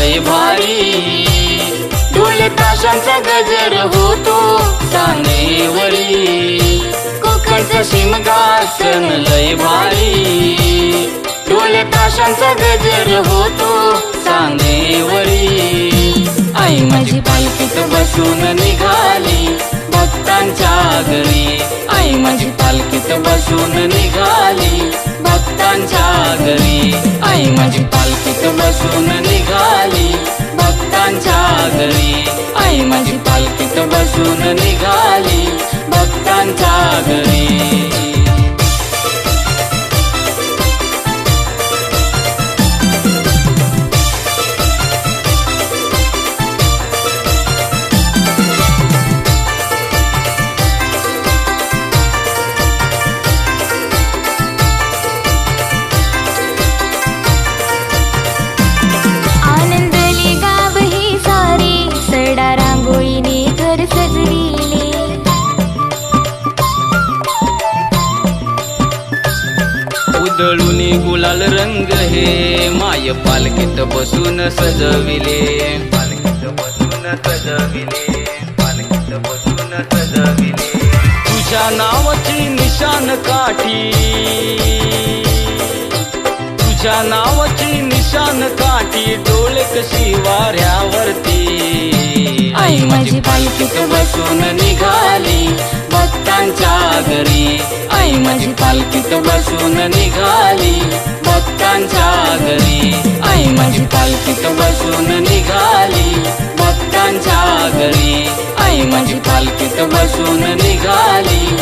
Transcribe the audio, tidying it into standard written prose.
लय भारी, ढोल ताशांचा गजर होतो सानेवरी, कोकणचं शिमगा सण लय भारी, ढोल ताशांचा गजर होतो सानेवरी। आई माझी पालखीत बसून निघाली भक्तांच्या घरी, आई माझी पालखीत बसून निघाली भक्तांच्या घरी, आई माझी पालखीत बसून निघाली भक्तांच्या घरी, आई माझी पालखीत बसून निघाली भक्तांच्या घरी। उधळूनी गुलाल रंग हे माय पालखीत बसून सजविले, पालखीत बसून सजविले, पालखीत बसून सजविले। तुझ्या नावाची निशान काठी, तुझ्या नावाची निशान काठी डोळे कशी वाऱ्यावरती, आई माझी पालखीत बसून निघाली भक्तांच्या घरी, आई माझी पालखीत बसून निघाली भक्तांच्या घरी, आई माझी पालखीत बसून निघाली भक्तांच्या घरी, आई माझी पालखीत बसून निघाली